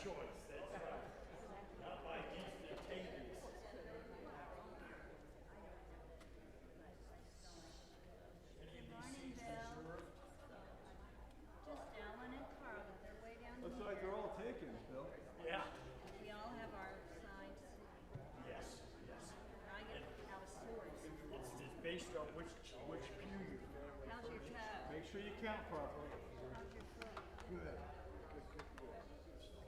choice. That's right. Not like instantaneous. Any of these seats reserved? Just Alan and Carla. They're way down Looks here. like they're all taken, Bill. Yeah. We all have our assigned seat. Yes. Yes. I get out of sorts. It's based on which pew your family. How's your toe? Make sure you count properly. How's your foot? Good.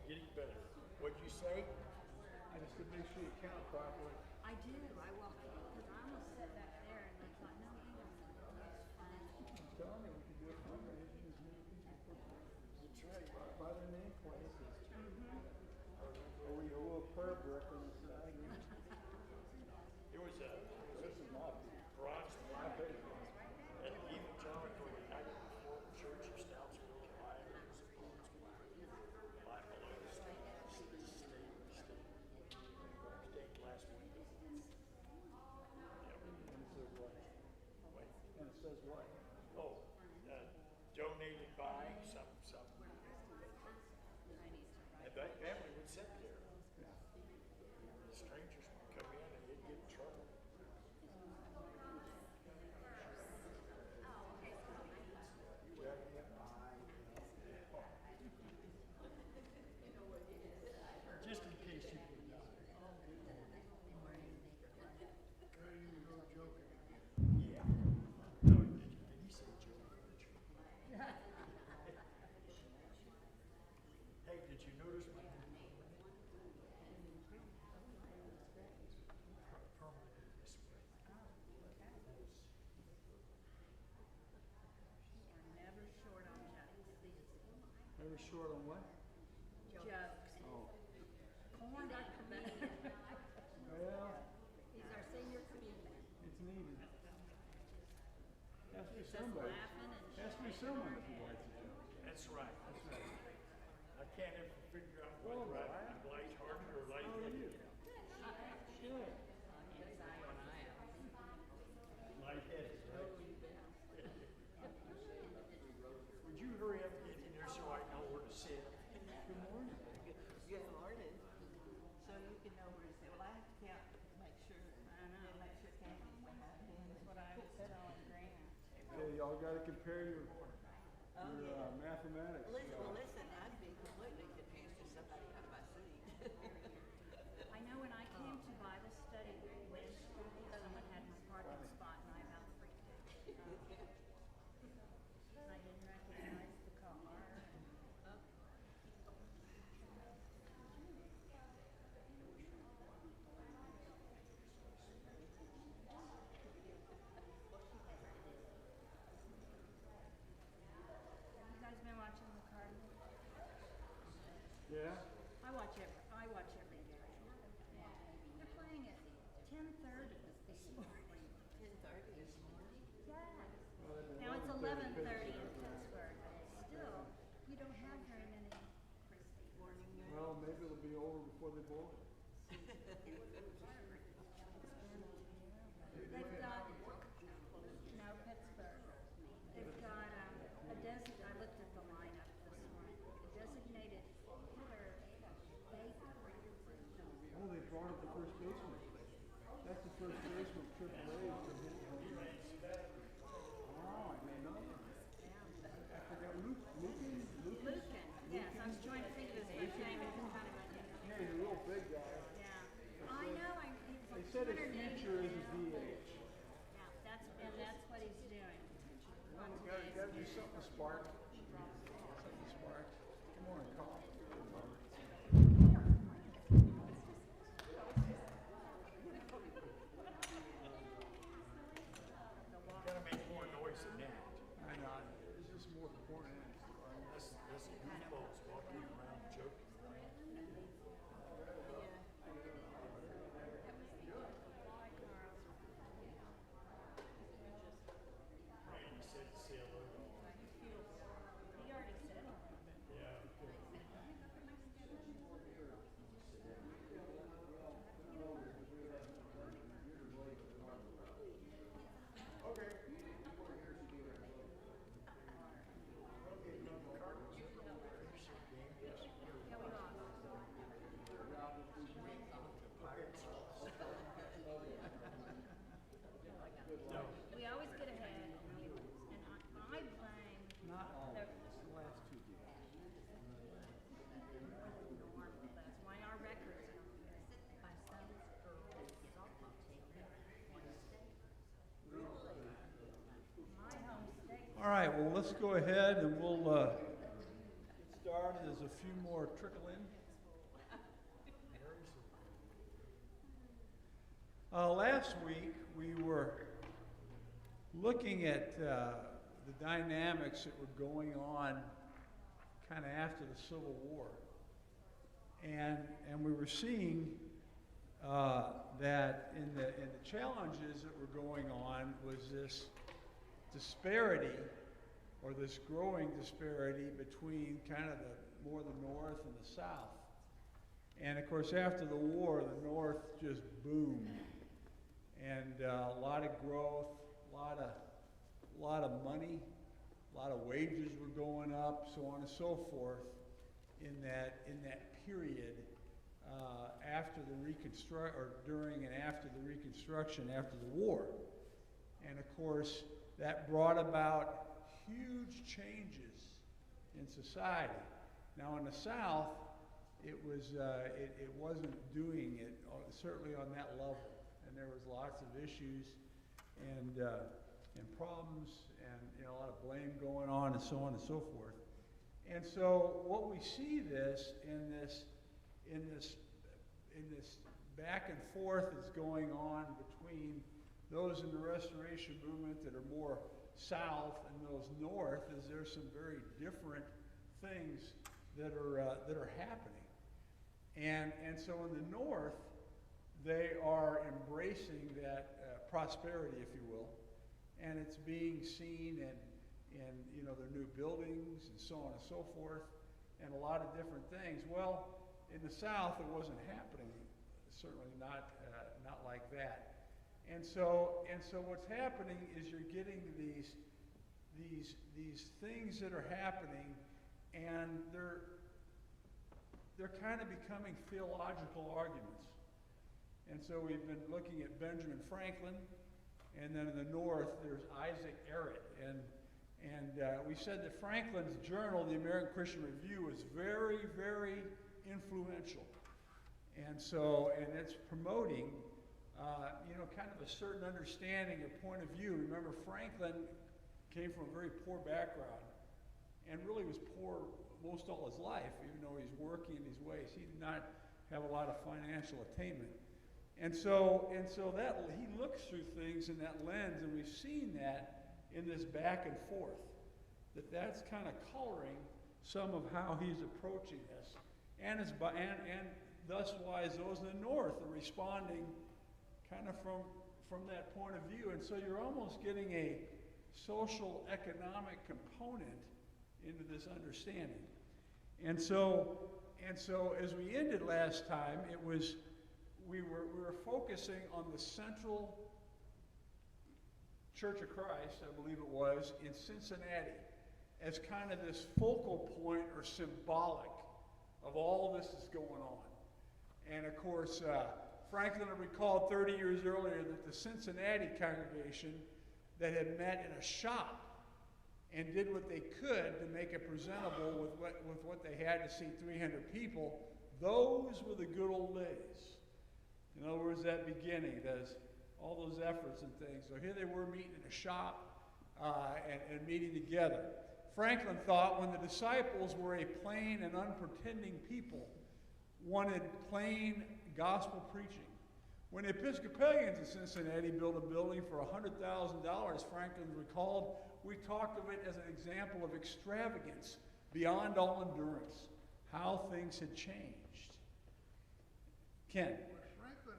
Getting better. What'd you say? I just said make sure you count properly. I do. I walk because I almost sat back there and I thought, no, hang on a second. That's fine. I'm telling you, we can do a fundraiser. As many people That's right. by their name places. Or we do a prayer book on the side. There was a This is my view. bronze I plaque bet it is. at the Evangelical United Reformed Church of Stoutsville, Ohio. Five below the stained glass window. And it says what? Wait. And it says what? Oh, donated by some. I need to And that family would sit there. Yeah. The strangers would come in and they'd get in trouble. Just in case you forgot. Yeah. No, did he say Joe? Hey, did you notice my permanent this way? We're never short on jokes. Never short on what? Jokes. Oh. Corn our comedian. Well, He's our senior comedian. it's needed. Has to be Just somebody. laughing and Has to be someone if he writes a joke. That's right. That's right. I can't ever figure out Well, whether right. I'm lighthearted or How are you? lightheaded. Good. Lightheaded, right? Would you hurry up and get in there so I know where to sit? Good morning. Good morning. So you can know where to say, well, I have to count, make sure, make sure Kathy's behind me. that's what I was telling Grant. Okay, y'all got to compare your mathematics. Listen, I'd be completely confused if somebody got my seat. I know when I came to Bible study Wednesday, someone had my parking spot and I about freaked out. I didn't recognize the car. You guys been watching the Cardinals? Yeah? I watch every game. They're playing at 10:30 this morning. 10:30 this morning. Yeah. Well, they've been Now it's 11:30 11:30 in Pittsburgh. Pittsburgh, but still, you don't have very many Morning. Well, maybe it'll be over before they bowl it. They've got, no, Pittsburgh. They've got I looked at the lineup this morning, a designated hitter, Baker. Oh, they brought up the first baseman. That's the first baseman, Triple A. Oh, I didn't know. I forgot Lucan. Lucan, yes, I was trying to think of his first name and it's kind of like him. Yeah, he's a real big guy. Yeah, I know, he's They like said his 280 future is a pounds. DH. Yeah, that's what he's doing. Well, we gotta do something to spark. Something to spark. Come on, call. let's go ahead and we'll get started. There's a few more trickle in. Last week we were looking at the dynamics that were going on kind of after the Civil War. And we were seeing that in the challenges that were going on was this disparity, or this growing disparity between kind of more the North and the South. And of course, after the war, the North just boomed, and a lot of growth, a lot of money, a lot of wages were going up, so on and so forth, in that period after the during and after the Reconstruction, after the war. And of course, that brought about huge changes in society. Now in the South, it wasn't doing it, certainly on that level. And there was lots of issues and problems, and a lot of blame going on, and so on and so forth. And so what we see in this back and forth that's going on between those in the Restoration movement that are more south and those north, is there's some very different things that are happening. And so in the north, they are embracing that prosperity, if you will, and it's being seen in their new buildings and so on and so forth, and a lot of different things. Well, in the South, it wasn't happening, certainly not like that. And so what's happening is you're getting these things that are happening, and they're kind of becoming theological arguments. And so we've been looking at Benjamin Franklin, and then in the north there's Isaac Errett, and we said that Franklin's journal, the American Christian Review, was very, very influential, and it's promoting kind of a certain understanding or point of view. Remember, Franklin came from a very poor background and really was poor most all his life, even though he's working in these ways. He did not have a lot of financial attainment. And so that he looks through things in that lens, and we've seen that in this back and forth, that's kind of coloring some of how he's approaching this. And thus why those in the north are responding kind of from that point of view. And so you're almost getting a social economic component into this understanding. And so as we ended last time, we were focusing on the Central Church of Christ, I believe it was, in Cincinnati, as kind of this focal point or symbolic of all this that's going on. And of course, Franklin had recalled 30 years earlier that the Cincinnati congregation that had met in a shop and did what they could to make it presentable with what they had to see 300 people, those were the good old days. In other words, that beginning, all those efforts and things. So here they were meeting in a shop and meeting together. Franklin thought when the disciples were a plain and unpretending people, wanted plain gospel preaching. When the Episcopalians in Cincinnati built a building for $100,000, Franklin recalled, we talked of it as an example of extravagance beyond all endurance, how things had changed. Ken? Franklin,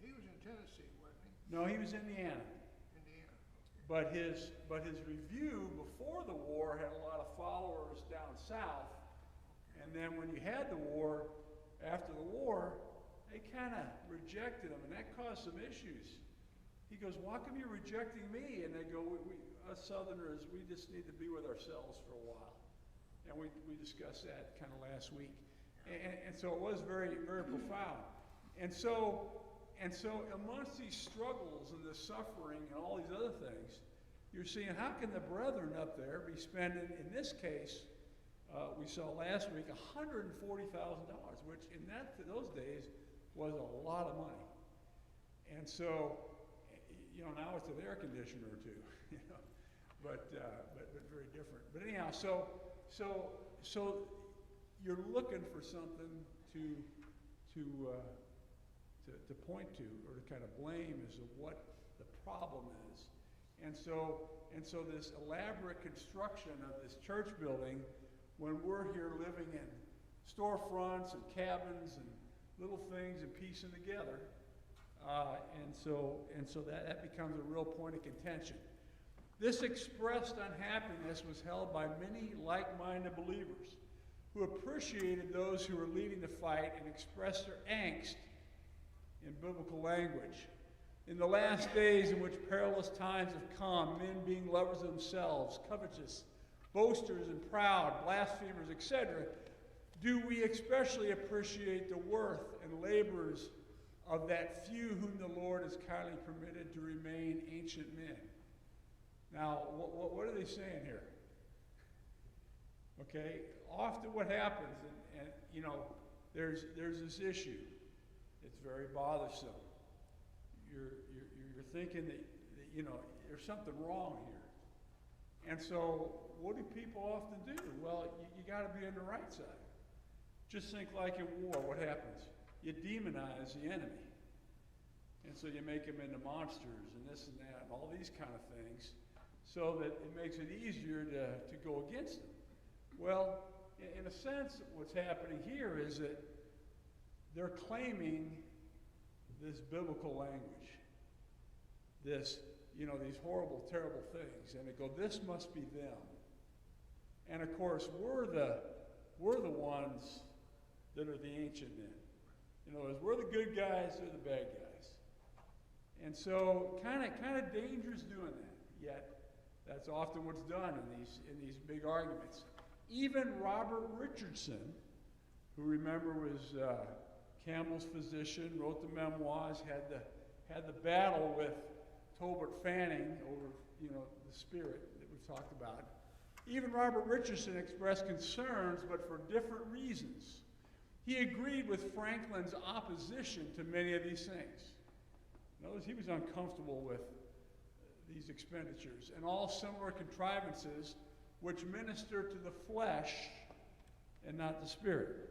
he was in Tennessee, wasn't he? No, he was in Indiana. Indiana. But his review before the war had a lot of followers down south, and then when you had the war, after the war, they kind of rejected him, and that caused some issues. He goes, "Why come you're rejecting me?" And they go, "Us Southerners, we just need to be with ourselves for a while." And we discussed that kind of last week, and so it was very, very profound. And so amongst these struggles and the suffering and all these other things, you're seeing how can the brethren up there be spending, in this case, we saw last week, $140,000, which in those days was a lot of money. And so, now it's an air conditioner or two. but very different. But anyhow, so you're looking for something to point to, or to kind of blame as to what the problem is. And so this elaborate construction of this church building, when we're here living in storefronts and cabins and little things and piecing together, and so that becomes a real point of contention. This expressed unhappiness was held by many like-minded believers who appreciated those who were leading the fight and expressed their angst in biblical language. In the last days in which perilous times have come, men being lovers of themselves, covetous, boasters and proud, blasphemers, etc., do we especially appreciate the worth and labors of that few whom the Lord has kindly permitted to remain ancient men. Now, what are they saying here? Okay, often what happens, and you know, there's this issue. It's very bothersome. You're thinking that you know there's something wrong here, and so what do people often do? Well, you got to be on the right side. Just think like in war. What happens? You demonize the enemy, and so you make them into monsters and this and that and all these kind of things, so that it makes it easier to go against them. Well, in a sense, what's happening here is that they're claiming this biblical language, this, you know, these horrible, terrible things, and they go, this must be them. And of course, we're the ones that are the ancient men. In other words, we're the good guys, they're the bad guys. And so, kind of dangerous doing that. Yet, that's often what's done in these big arguments. Even Robert Richardson, who remember was Campbell's physician, wrote the memoirs, had the battle with Tolbert Fanning over, you know, the spirit that we've talked about. Even Robert Richardson expressed concerns, but for different reasons. He agreed with Franklin's opposition to many of these things. Notice he was uncomfortable with these expenditures and all similar contrivances which minister to the flesh and not the spirit.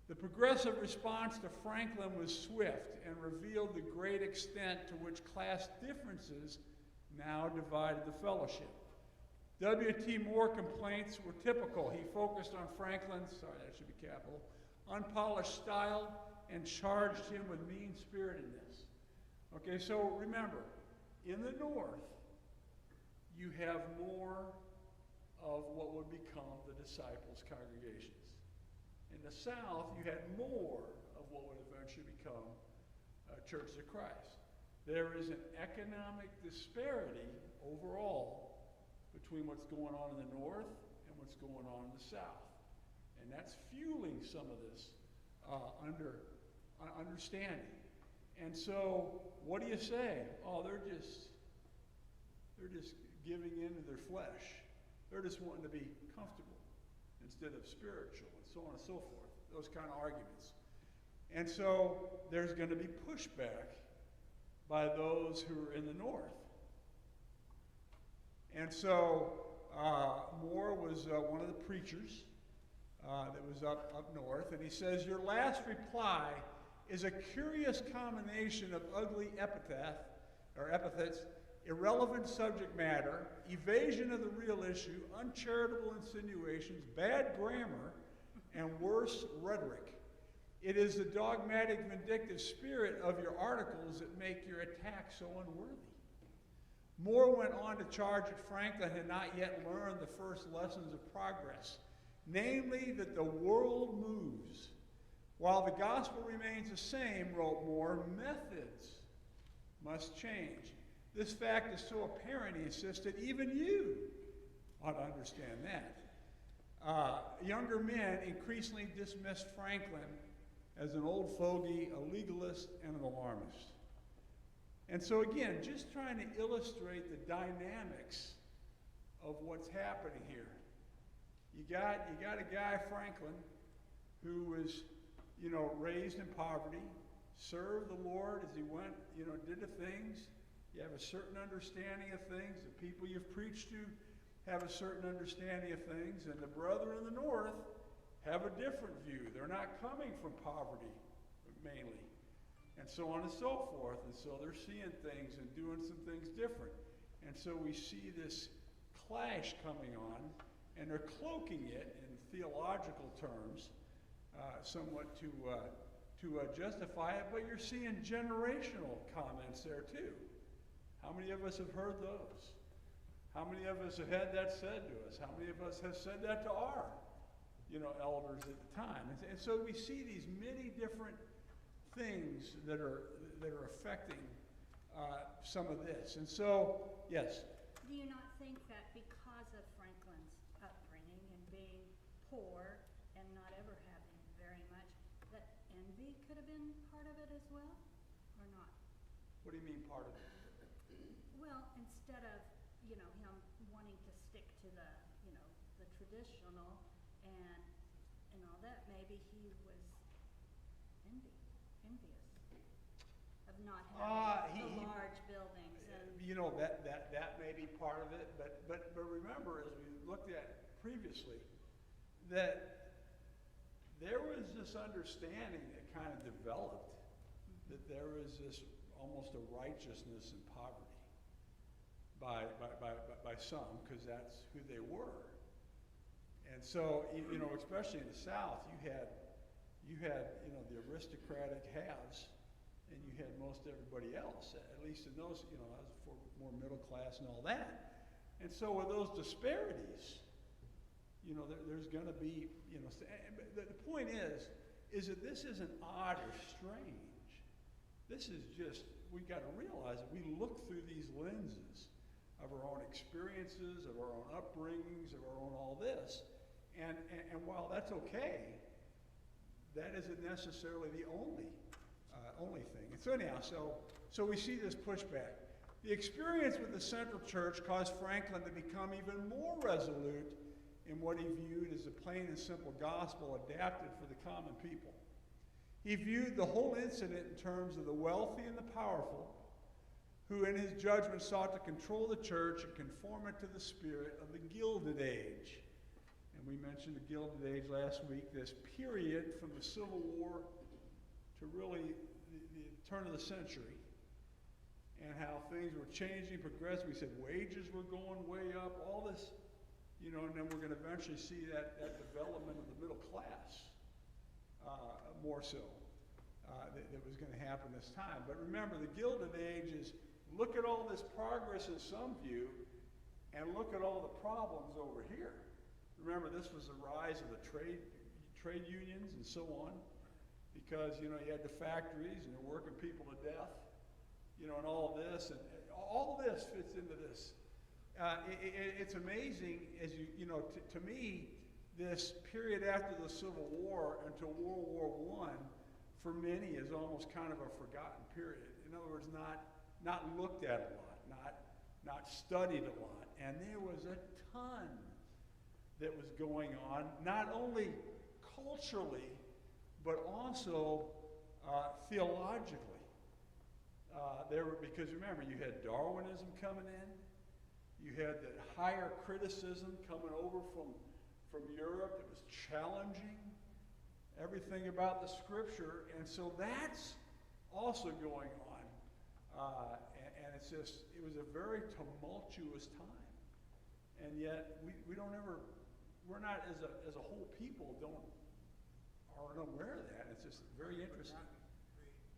The progressive response to Franklin was swift and revealed the great extent to which class differences now divided the fellowship. W.T. Moore complaints were typical. He focused on Franklin's, sorry, that should be capital, unpolished style and charged him with mean-spiritedness. Okay, so remember, in the north, you have more of what would become the disciples' congregations. In the south, you had more of what would eventually become churches of Christ. There is an economic disparity overall between what's going on in the north and what's going on in the south. And that's fueling some of this understanding. And so, what do you say? Oh, they're just giving in to their flesh. They're just wanting to be comfortable instead of spiritual, and so on and so forth. Those kind of arguments. And so, there's going to be pushback by those who are in the north. And so, Moore was one of the preachers that was up north, and he says, your last reply is a curious combination of ugly epithets, irrelevant subject matter, evasion of the real issue, uncharitable insinuations, bad grammar, and worse rhetoric. It is the dogmatic, vindictive spirit of your articles that make your attack so unworthy. Moore went on to charge that Franklin had not yet learned the first lessons of progress, namely that the world moves. While the gospel remains the same, wrote Moore, methods must change. This fact is so apparent, he insisted, even you ought to understand that. Younger men increasingly dismissed Franklin as an old fogey, a legalist, and an alarmist. And so again, just trying to illustrate the dynamics of what's happening here. You got a guy, Franklin, who was, you know, raised in poverty, served the Lord as he went, you know, did the things. You have a certain understanding of things. The people you've preached to have a certain understanding of things. And the brethren in the north have a different view. They're not coming from poverty, mainly. And so on and so forth. And so they're seeing things and doing some things different. And so we see this clash coming on, and they're cloaking it in theological terms, somewhat to justify it, but you're seeing generational comments there too. How many of us have heard those? How many of us have had that said to us? How many of us have said that to our, elders at the time? And so we see these many different things that are affecting some of this. And so, yes. Do you not think that because of Franklin's upbringing and being poor and not ever having very much, that envy could have been part of it as well, or not? What do you mean part of it? Well, instead of, him wanting to stick to the, the traditional and all that, maybe he was envious of not having the large buildings and. That may be part of it, but remember, as we looked at previously, that there was this understanding that kind of developed that there was this almost a righteousness in poverty by some, because that's who they were. And so, especially in the South, you had the aristocratic haves, and you had most everybody else, at least in those, I was for more middle class and all that. And so with those disparities, there's going to be, the point is that this isn't odd or strange. This is just, we've got to realize that we look through these lenses of our own experiences, of our own upbringings, of our own all this. And while that's okay, that isn't necessarily the only thing. And so anyhow, so we see this pushback. The experience with the Central Church caused Franklin to become even more resolute in what he viewed as a plain and simple gospel adapted for the common people. He viewed the whole incident in terms of the wealthy and the powerful, who in his judgment sought to control the church and conform it to the spirit of the Gilded Age. And we mentioned the Gilded Age last week, this period from the Civil War to really the turn of the century, and how things were changing, progressing. We said wages were going way up, all this, and then we're going to eventually see that development of the middle class more so that was going to happen this time. But remember, the Gilded Age is look at all this progress in some view, and look at all the problems over here. Remember, this was the rise of the trade unions and so on, because you had the factories and they're working people to death, and all this, and all this fits into this. It's amazing as to me, this period after the Civil War until World War I, for many, is almost kind of a forgotten period. In other words, not looked at a lot, not studied a lot, and there was a ton that was going on, not only culturally, but also theologically. Because remember, you had Darwinism coming in, you had the higher criticism coming over from Europe that was challenging everything about the Scripture, and so that's also going on. And it's just, it was a very tumultuous time, and yet we're not as a whole people aren't aware of that. It's just very interesting.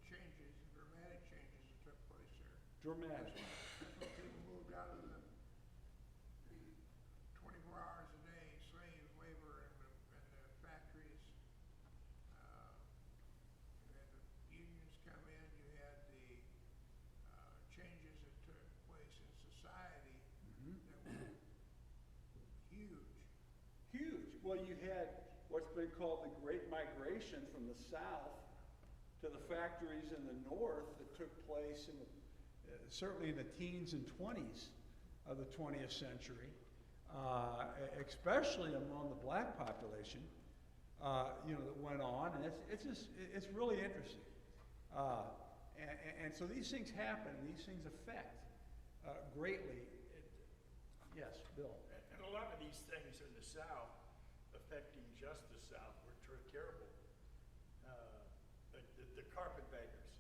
The dramatic changes that took place there. Dramatic. That's when people moved out of the 24 hours a day slave labor and the factories. You had the unions come in. You had the changes that took place in society that were huge. Huge. Well, you had what's been called the Great Migration from the South to the factories in the North that took place certainly in the teens and 20s of the 20th century, especially among the black population, that went on, and it's really interesting. And so these things happen, and these things affect greatly. Yes, Bill. And a lot of these things in the South, affecting just the South, were terrible. The carpetbaggers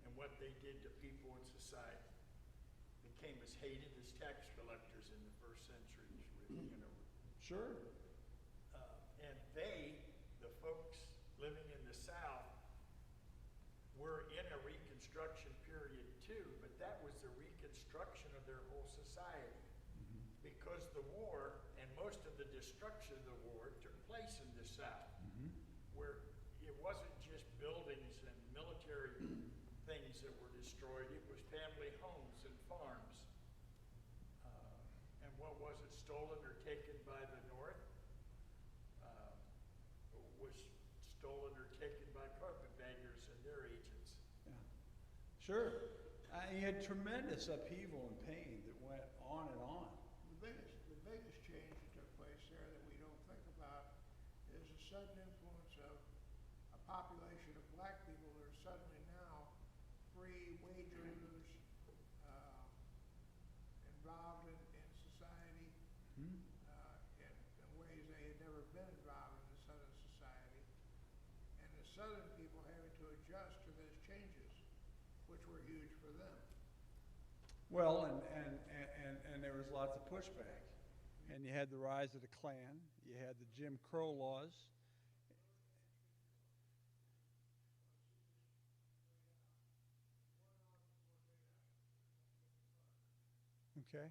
and what they did to people in society became as hated as tax collectors in the first centuries. Sure. And they, the folks living in the South, were in a Reconstruction period too, but that was the reconstruction of their whole society. Because the war and most of the destruction of the war took place in the South, where it wasn't just buildings and military things that were destroyed, it was family homes and farms. And what was it, stolen or taken by the North? Was stolen or taken by carpetbaggers and their agents. Yeah. Sure. You had tremendous upheaval and pain that went on and on. The biggest change that took place there that we don't think about is the sudden influence of a population of black people that are suddenly now free wage earners, involved in society in ways they had never been involved in the Southern society. And the Southern people having to adjust to those changes, which were huge for them. Well, and there was lots of pushback. And you had the rise of the Klan. You had the Jim Crow laws. Okay.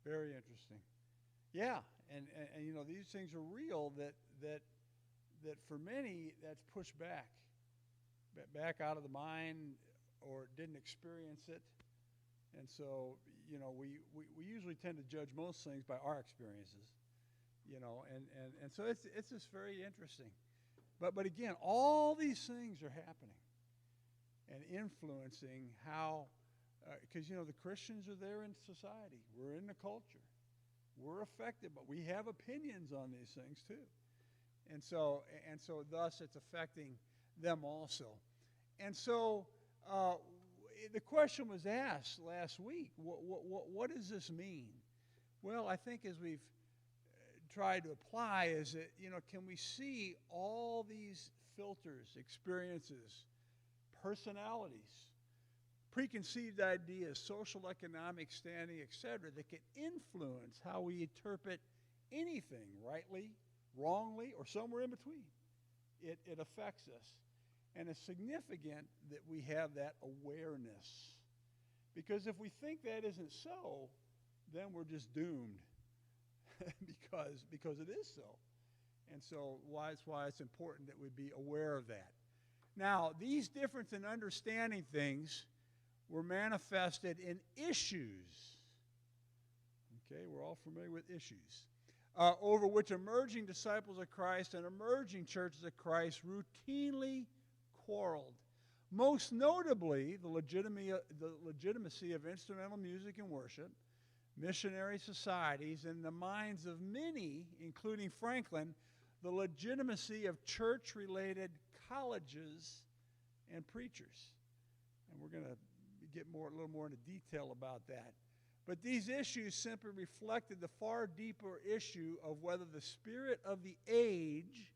Very interesting. Yeah, and you know, these things are real that for many that's pushed back out of the mind or didn't experience it. And so, you know, we usually tend to judge most things by our experiences, you know, and so it's just very interesting. But again, all these things are happening and influencing how, because, you know, the Christians are there in society. We're in the culture. We're affected, but we have opinions on these things too. And so thus it's affecting them also. And so the question was asked last week, what does this mean? Well, I think as we've tried to apply is that, you know, can we see all these filters, experiences, personalities, preconceived ideas, social economic standing, etc., that can influence how we interpret anything, rightly, wrongly, or somewhere in between. It affects us. And it's significant that we have that awareness. Because if we think that isn't so, then we're just doomed. because it is so. And so that's why it's important that we be aware of that. Now, these difference in understanding things were manifested in issues. Okay, we're all familiar with issues. Over which emerging disciples of Christ and emerging churches of Christ routinely quarreled. Most notably, the legitimacy of instrumental music and worship, missionary societies, and in the minds of many, including Franklin, the legitimacy of church-related colleges and preachers. And we're going to get a little more into detail about that. But these issues simply reflected the far deeper issue of whether the spirit of the age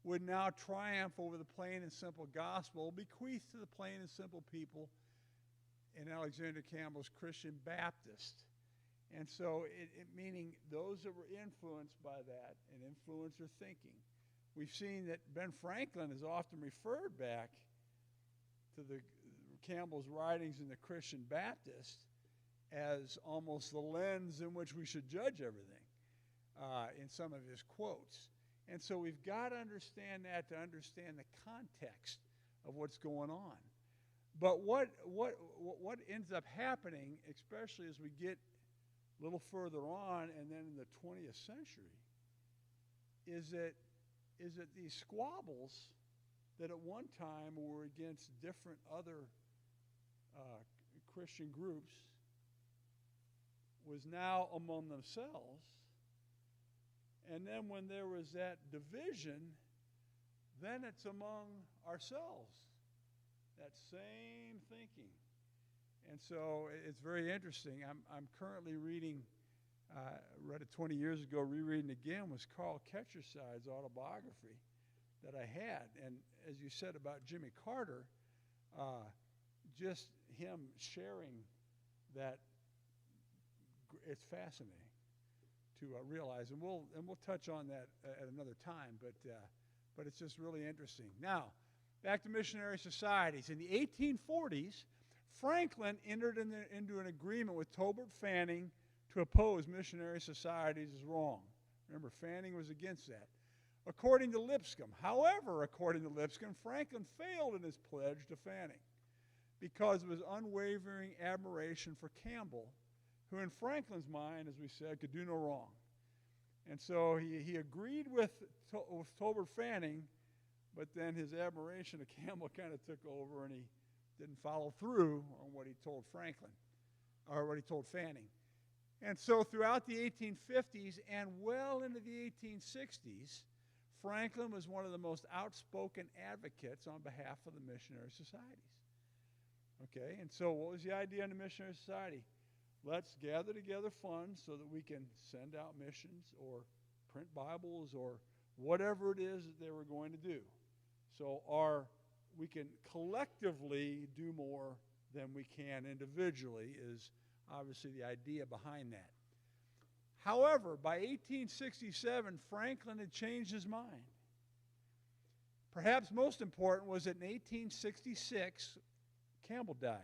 would now triumph over the plain and simple gospel bequeathed to the plain and simple people in Alexander Campbell's Christian Baptist. And so, meaning those that were influenced by that and influenced their thinking. We've seen that Ben Franklin is often referred back to the Campbell's writings in the Christian Baptist as almost the lens in which we should judge everything in some of his quotes. And so we've got to understand that to understand the context of what's going on. But what ends up happening, especially as we get a little further on and then in the 20th century, is that these squabbles that at one time were against different other Christian groups was now among themselves. And then when there was that division, then it's among ourselves. That same thinking. And so it's very interesting. I'm currently reading, read it 20 years ago, rereading again, was Carl Ketcherside's autobiography that I had. And as you said about Jimmy Carter, just him sharing that, it's fascinating to realize. And we'll touch on that at another time, but it's just really interesting. Now, back to missionary societies. In the 1840s, Franklin entered into an agreement with Tolbert Fanning to oppose missionary societies as wrong. Remember, Fanning was against that. According to Lipscomb, however, according to Lipscomb, Franklin failed in his pledge to Fanning because of his unwavering admiration for Campbell, who in Franklin's mind, as we said, could do no wrong. And so he agreed with Tolbert Fanning, but then his admiration of Campbell kind of took over, and he didn't follow through on what he told Franklin, or what he told Fanning. And so throughout the 1850s and well into the 1860s, Franklin was one of the most outspoken advocates on behalf of the missionary societies. Okay, and so what was the idea in the missionary society? Let's gather together funds so that we can send out missions or print Bibles or whatever it is that they were going to do. So we can collectively do more than we can individually is obviously the idea behind that. However, by 1867, Franklin had changed his mind. Perhaps most important was that in 1866, Campbell died.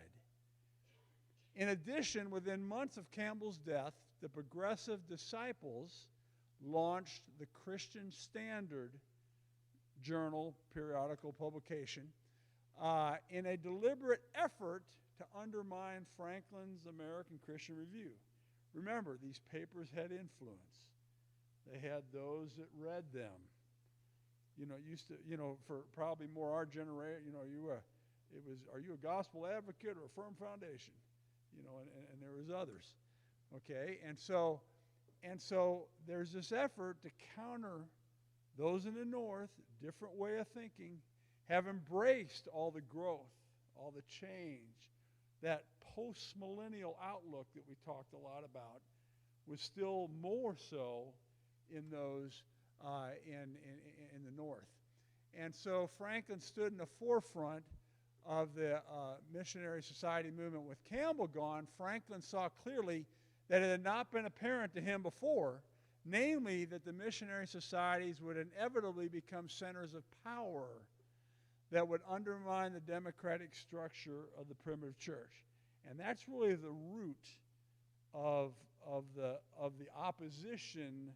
In addition, within months of Campbell's death, the Progressive Disciples launched the Christian Standard Journal periodical publication in a deliberate effort to undermine Franklin's American Christian Review. Remember, these papers had influence. They had those that read them. For probably more our generation, are you a gospel advocate or a firm foundation? And there was others. Okay, and so there's this effort to counter those in the North, different way of thinking, have embraced all the growth, all the change. That post-millennial outlook that we talked a lot about was still more so in those in the North. And so Franklin stood in the forefront of the missionary society movement. With Campbell gone, Franklin saw clearly that it had not been apparent to him before, namely that the missionary societies would inevitably become centers of power that would undermine the democratic structure of the primitive church. And that's really the root of the opposition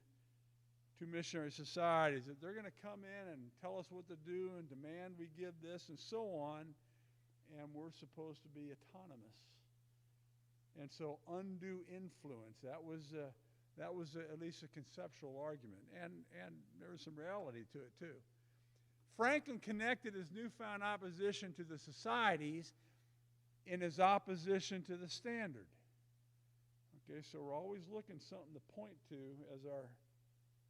to missionary societies, that they're going to come in and tell us what to do and demand we give this and so on, and we're supposed to be autonomous. And so undue influence, that was at least a conceptual argument, and there was some reality to it too. Franklin connected his newfound opposition to the societies in his opposition to the Standard. Okay, so we're always looking something to point to as our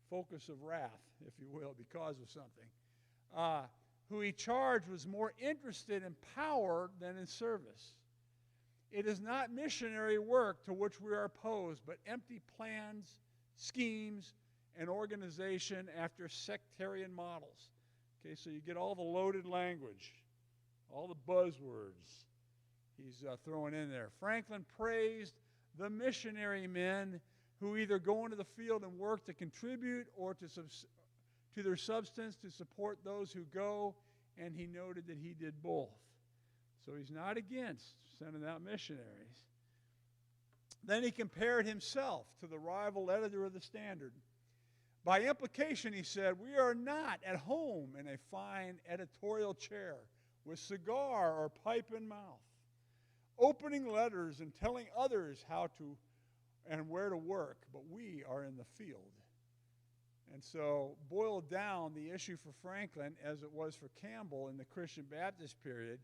focus of wrath, if you will, because of something. Who he charged was more interested in power than in service. It is not missionary work to which we are opposed, but empty plans, schemes, and organization after sectarian models. Okay, so you get all the loaded language, all the buzzwords he's throwing in there. Franklin praised the missionary men who either go into the field and work to contribute or to their substance to support those who go, and he noted that he did both. So he's not against sending out missionaries. Then he compared himself to the rival editor of the Standard. By implication, he said, we are not at home in a fine editorial chair with cigar or pipe in mouth, opening letters and telling others how to and where to work, but we are in the field. And so, boiled down, the issue for Franklin, as it was for Campbell in the Christian Baptist period,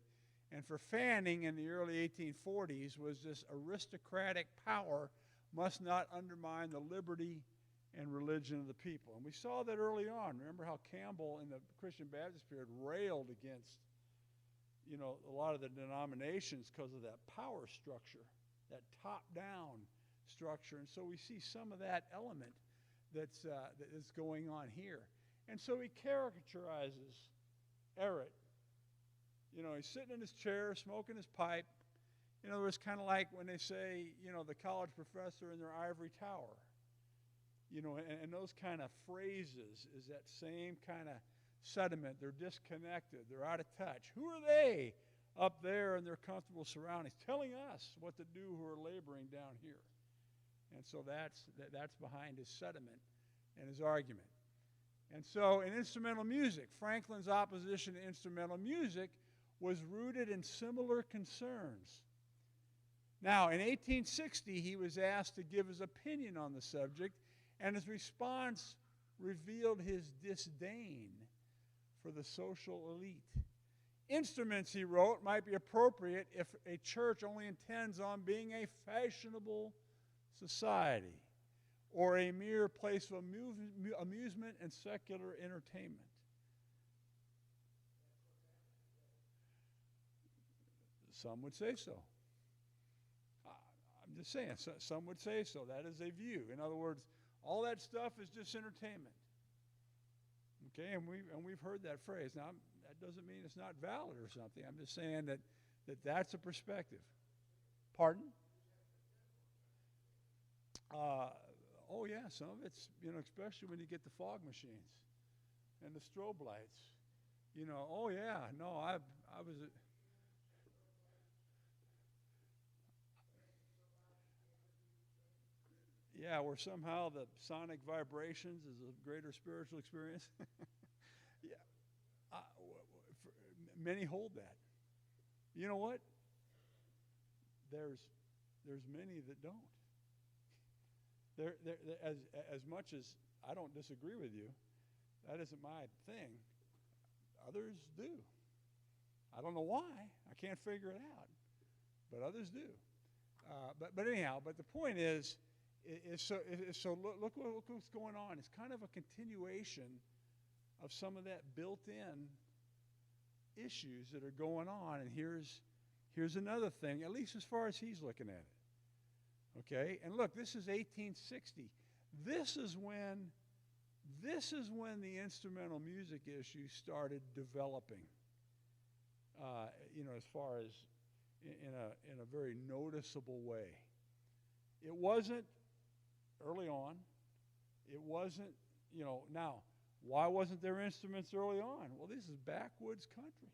and for Fanning in the early 1840s, was this aristocratic power must not undermine the liberty and religion of the people. And we saw that early on. Remember how Campbell in the Christian Baptist period railed against, a lot of the denominations because of that power structure, that top-down structure. And so we see some of that element that is going on here. And so he caricaturizes Eric. He's sitting in his chair, smoking his pipe. In other words, kind of like when they say, the college professor in their ivory tower. And those kind of phrases is that same kind of sentiment. They're disconnected. They're out of touch. Who are they up there in their comfortable surroundings telling us what to do who are laboring down here? And so that's behind his sentiment and his argument. And so in instrumental music, Franklin's opposition to instrumental music was rooted in similar concerns. Now, in 1860, he was asked to give his opinion on the subject, and his response revealed his disdain for the social elite. Instruments, he wrote, might be appropriate if a church only intends on being a fashionable society or a mere place of amusement and secular entertainment. Some would say so. I'm just saying, some would say so. That is a view. In other words, all that stuff is just entertainment. Okay, and we've heard that phrase. Now, that doesn't mean it's not valid or something. I'm just saying that's a perspective. Pardon? Oh yeah, some of it's, especially when you get the fog machines and the strobe lights. Oh yeah, no, I was. Yeah, where somehow the sonic vibrations is a greater spiritual experience. Yeah, many hold that. You know what? There's many that don't. As much as I don't disagree with you, that isn't my thing. Others do. I don't know why. I can't figure it out, but others do. But anyhow, but the point is so look what's going on. It's kind of a continuation of some of that built-in issues that are going on. And here's another thing, at least as far as he's looking at it. Okay, and look, this is 1860. This is when the instrumental music issue started developing. As far as in a very noticeable way. It wasn't early on. It wasn't, now, why wasn't there instruments early on? Well, this is backwoods country.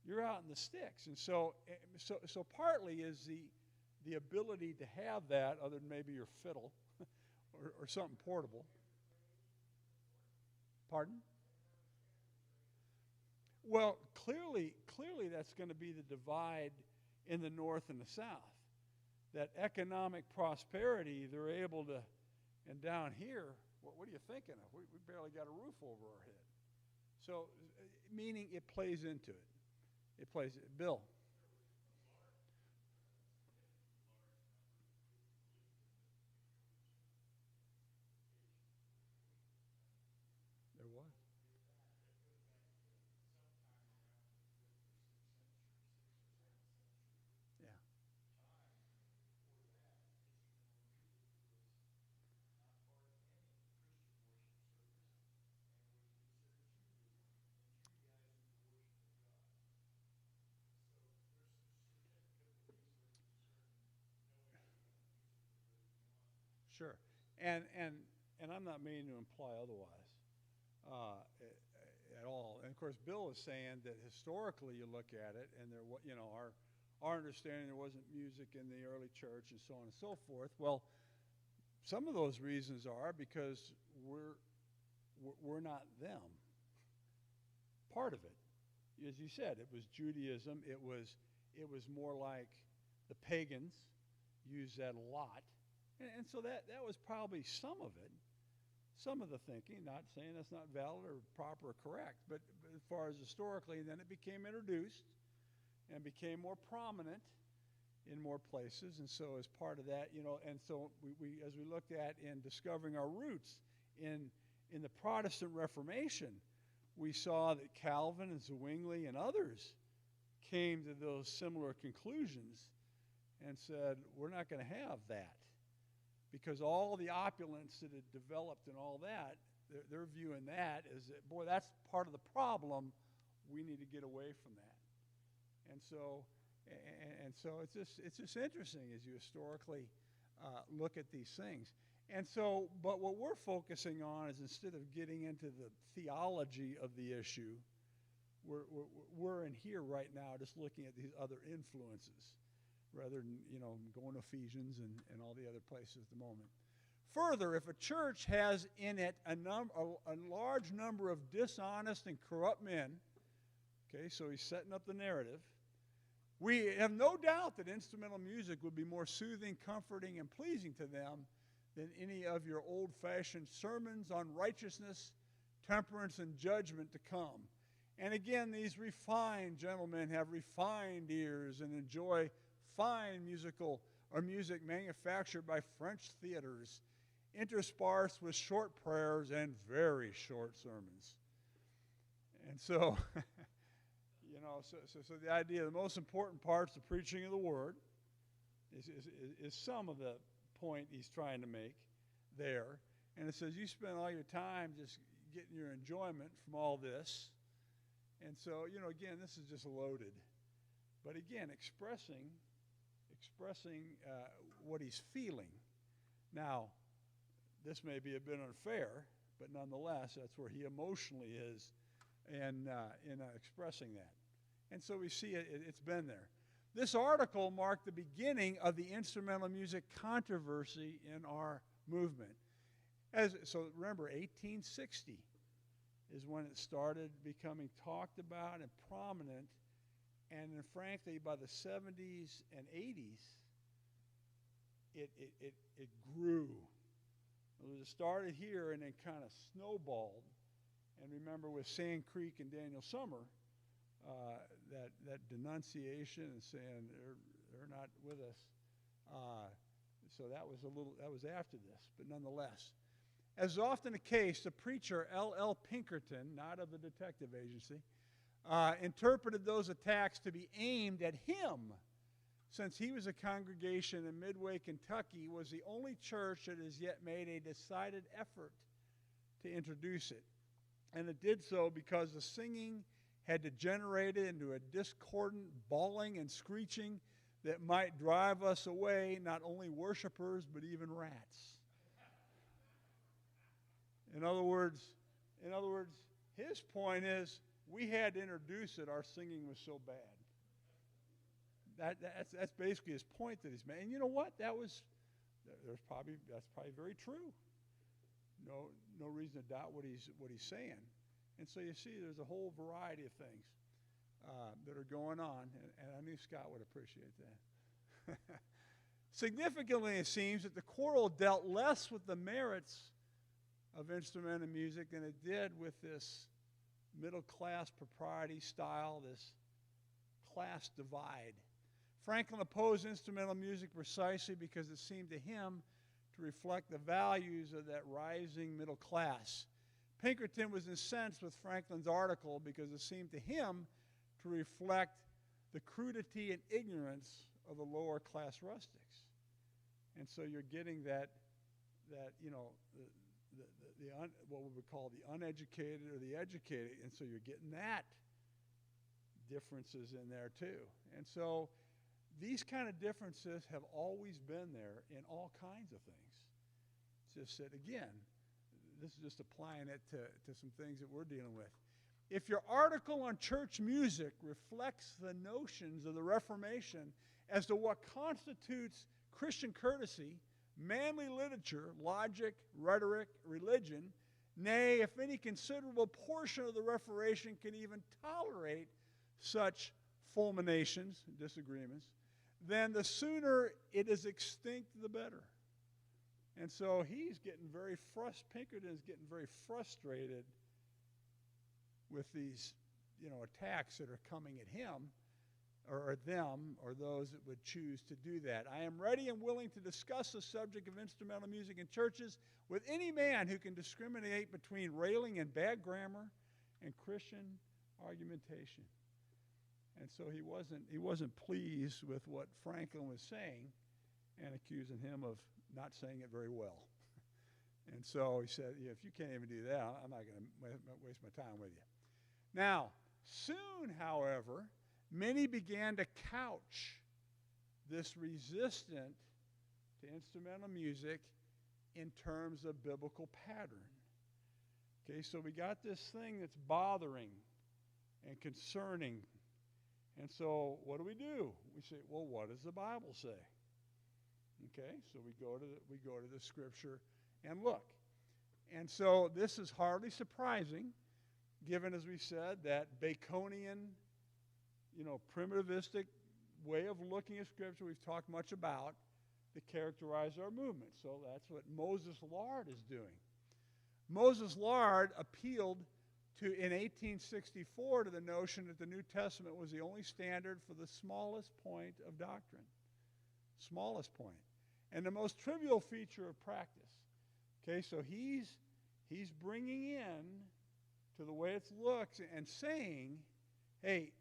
You're out in the sticks. And so partly is the ability to have that, other than maybe your fiddle or something portable. Pardon? Well, clearly that's going to be the divide in the North and the South. That economic prosperity, they're able to, and down here, what are you thinking of? We barely got a roof over our head. So, meaning it plays into it. It plays it. Bill. There was. Yeah. Sure. And I'm not meaning to imply otherwise at all. And of course, Bill is saying that historically you look at it, and our understanding there wasn't music in the early church and so on and so forth. Well, some of those reasons are because we're not them. Part of it, as you said, it was Judaism. It was more like the pagans used that a lot. And so that was probably some of it. some of the thinking, not saying that's not valid or proper or correct, but as far as historically, then it became introduced and became more prominent in more places. And so as part of that, and so we as we looked at in discovering our roots in the Protestant Reformation, we saw that Calvin and Zwingli and others came to those similar conclusions and said, we're not going to have that. Because all the opulence that had developed and all that, they're viewing that as, boy, that's part of the problem. We need to get away from that. And so it's just interesting as you historically look at these things. And so, but what we're focusing on is, instead of getting into the theology of the issue, we're in here right now just looking at these other influences, rather than, going to Ephesians and all the other places at the moment. Further, if a church has in it a large number of dishonest and corrupt men, okay, so he's setting up the narrative, we have no doubt that instrumental music would be more soothing, comforting, and pleasing to them than any of your old-fashioned sermons on righteousness, temperance, and judgment to come. And again, these refined gentlemen have refined ears and enjoy fine music manufactured by French theaters, interspersed with short prayers and very short sermons. And so, so the idea, the most important part's the preaching of the Word, is some of the point he's trying to make there. And it says you spend all your time just getting your enjoyment from all this. And so, again, this is just loaded. But again, expressing what he's feeling. Now, this may be a bit unfair, but nonetheless, that's where he emotionally is in expressing that. And so we see it's been there. This article marked the beginning of the instrumental music controversy in our movement. So remember, 1860 is when it started becoming talked about and prominent. And then, frankly, by the 70s and 80s, it grew. It started here and then kind of snowballed. And remember, with Sand Creek and Daniel Summer, that denunciation and saying they're not with us. So that was after this, but nonetheless. As is often the case, the preacher L.L. Pinkerton, not of the detective agency, interpreted those attacks to be aimed at him, since he was a congregation in Midway, Kentucky, was the only church that has yet made a decided effort to introduce it. And it did so because the singing had degenerated into a discordant bawling and screeching that might drive us away, not only worshipers, but even rats. In other words, his point is, we had to introduce it. Our singing was so bad. That's basically his point that he's made. And you know what? That's probably very true. No reason to doubt what he's saying. And so you see, there's a whole variety of things that are going on, and I knew Scott would appreciate that. Significantly, it seems that the choral dealt less with the merits of instrumental music than it did with this middle-class propriety style, this class divide. Franklin opposed instrumental music precisely because it seemed to him to reflect the values of that rising middle class. Pinkerton was incensed with Franklin's article because it seemed to him to reflect the crudity and ignorance of the lower class rustics. And so you're getting that what we would call the uneducated or the educated, and so you're getting that differences in there too. And so these kind of differences have always been there in all kinds of things. It's just that, again, this is just applying it to some things that we're dealing with. If your article on church music reflects the notions of the Reformation as to what constitutes Christian courtesy, manly literature, logic, rhetoric, religion, nay, if any considerable portion of the Reformation can even tolerate such fulminations and disagreements, then the sooner it is extinct, the better. And so he's getting Pinkerton's getting very frustrated with these, attacks that are coming at him or them or those that would choose to do that. I am ready and willing to discuss the subject of instrumental music in churches with any man who can discriminate between railing and bad grammar and Christian argumentation. And so he wasn't pleased with what Franklin was saying and accusing him of not saying it very well. And so he said, if you can't even do that, I'm not going to waste my time with you. Now, soon, however, many began to couch this resistance to instrumental music in terms of biblical pattern. Okay, so we got this thing that's bothering and concerning. And so what do? We say, well, what does the Bible say? Okay, so we go to the scripture and look. And so this is hardly surprising, given, as we said, that Baconian, primitivistic way of looking at scripture we've talked much about that characterize our movement. So that's what Moses Lard is doing. Moses Lard appealed in 1864 to the notion that the New Testament was the only standard for the smallest point of doctrine. Smallest point. And the most trivial feature of practice. Okay, so he's bringing in to the way it looks and saying, hey,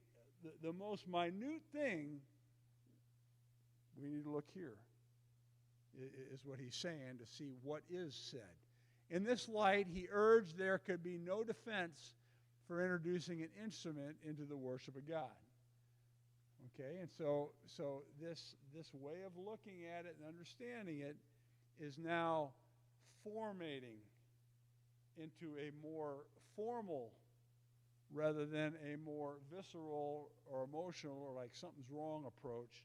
the most minute thing, we need to look here, is what he's saying to see what is said. In this light, he urged there could be no defense for introducing an instrument into the worship of God. Okay, and so this way of looking at it and understanding it is now formating into a more formal rather than a more visceral or emotional or like something's wrong approach.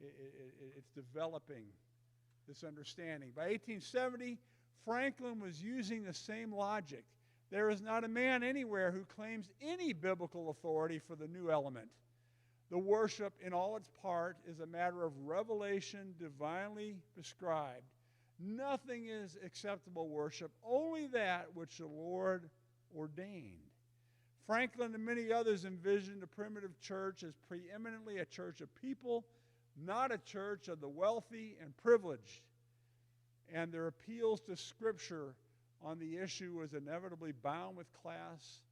It's developing this understanding. By 1870, Franklin was using the same logic. There is not a man anywhere who claims any biblical authority for the new element. The worship in all its part is a matter of revelation divinely prescribed. Nothing is acceptable worship, only that which the Lord ordained. Franklin and many others envisioned the primitive church as preeminently a church of people, not a church of the wealthy and privileged. And their appeals to Scripture on the issue was inevitably bound with class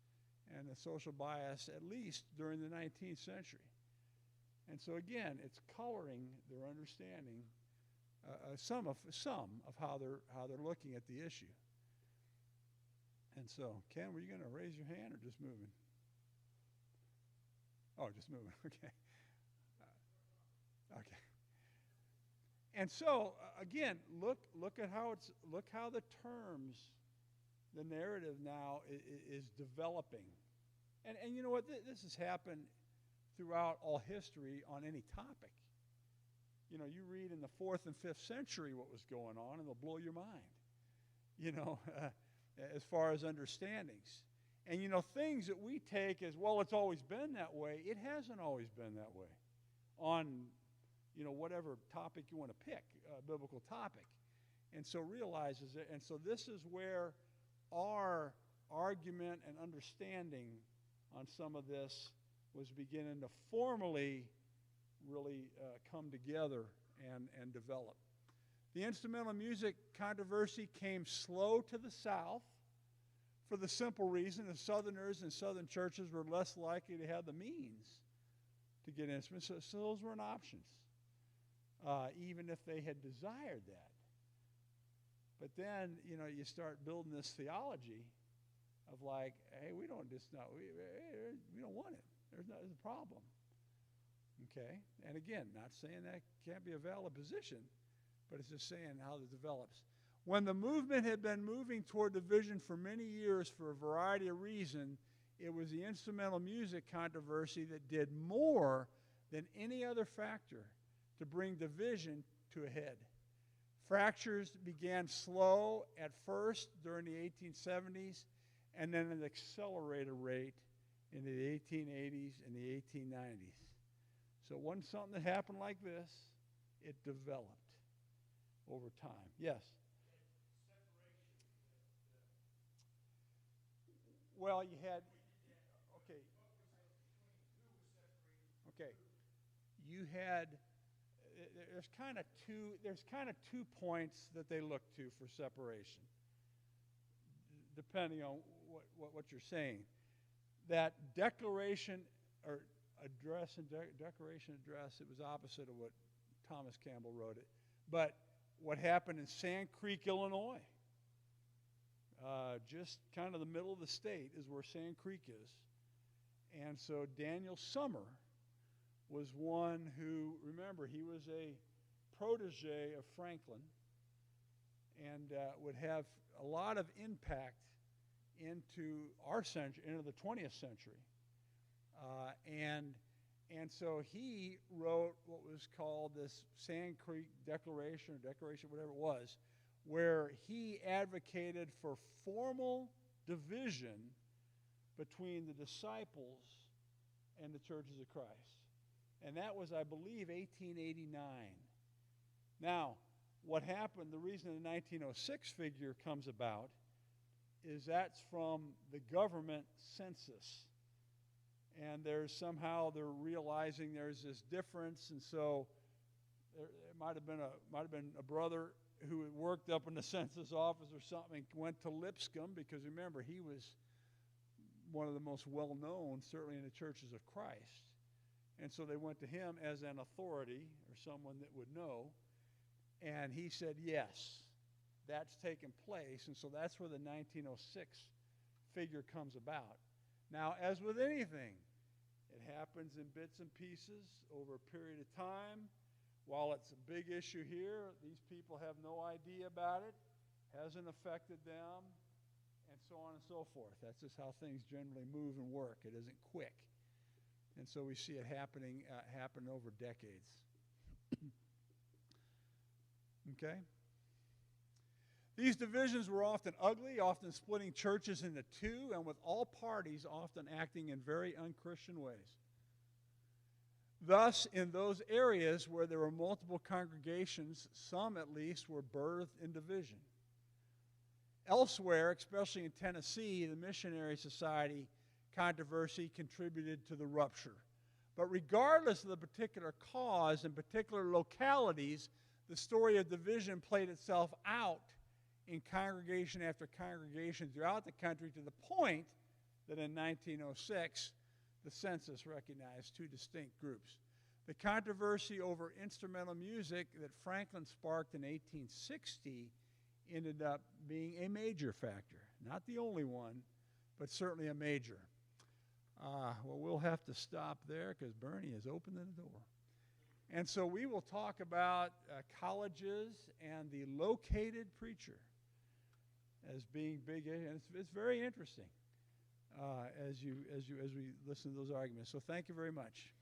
and a social bias, at least during the 19th century. And so again, it's coloring their understanding, some of how they're looking at the issue. And so, Ken, were you going to raise your hand or just moving? Oh, just moving. Okay. Okay. And so, again, look how the terms, the narrative now is developing. And you know what? This has happened throughout all history on any topic. You read in the 4th and 5th century what was going on, and it'll blow your mind, as far as understandings. And, things that we take as, well, it's always been that way. It hasn't always been that way on, whatever topic you want to pick, biblical topic. And so realizes it. And so this is where our argument and understanding on some of this was beginning to formally really come together and develop. The instrumental music controversy came slow to the South for the simple reason that Southerners and Southern churches were less likely to have the means to get instruments. So those weren't options, even if they had desired that. But then, you start building this theology of like, hey, we don't want it. There's a problem. Okay? And again, not saying that can't be a valid position, but it's just saying how it develops. When the movement had been moving toward division for many years for a variety of reasons, it was the instrumental music controversy that did more than any other factor to bring division to a head. Fractures began slow at first during the 1870s and then at an accelerated rate in the 1880s and the 1890s. So it wasn't something that happened like this. It developed over time. Yes? Well, you had, okay. Okay. You had, there's kind of two points that they look to for separation, depending on what you're saying. That declaration or address and declaration address, it was opposite of what Thomas Campbell wrote it. But what happened in Sand Creek, Illinois, just kind of the middle of the state is where Sand Creek is. And so Daniel Summer was one who, remember, he was a protege of Franklin and would have a lot of impact into our century, into the 20th century. And so he wrote what was called this Sand Creek Declaration, or Declaration, whatever it was, where he advocated for formal division between the disciples and the churches of Christ. And that was, I believe, 1889. Now, what happened, the reason the 1906 figure comes about is that's from the government census. And there's somehow they're realizing there's this difference, and so it might have been a brother who had worked up in the census office or something and went to Lipscomb, because remember, he was one of the most well-known, certainly in the churches of Christ. And so they went to him as an authority or someone that would know, and he said, yes, that's taken place, and so that's where the 1906 figure comes about. Now, as with anything, it happens in bits and pieces over a period of time. While it's a big issue here, these people have no idea about it, hasn't affected them, and so on and so forth. That's just how things generally move and work. It isn't quick. And so we see it happen over decades. Okay? These divisions were often ugly, often splitting churches into two, and with all parties often acting in very unchristian ways. Thus, in those areas where there were multiple congregations, some at least were birthed in division. Elsewhere, especially in Tennessee, the Missionary Society controversy contributed to the rupture. But regardless of the particular cause in particular localities, the story of division played itself out in congregation after congregation throughout the country, to the point that in 1906, the census recognized two distinct groups. The controversy over instrumental music that Franklin sparked in 1860 ended up being a major factor. Not the only one, but certainly a major. Well, we'll have to stop there because Bernie has opened the door. And so we will talk about colleges and the located preacher as being big, and it's very interesting as we listen to those arguments. So thank you very much.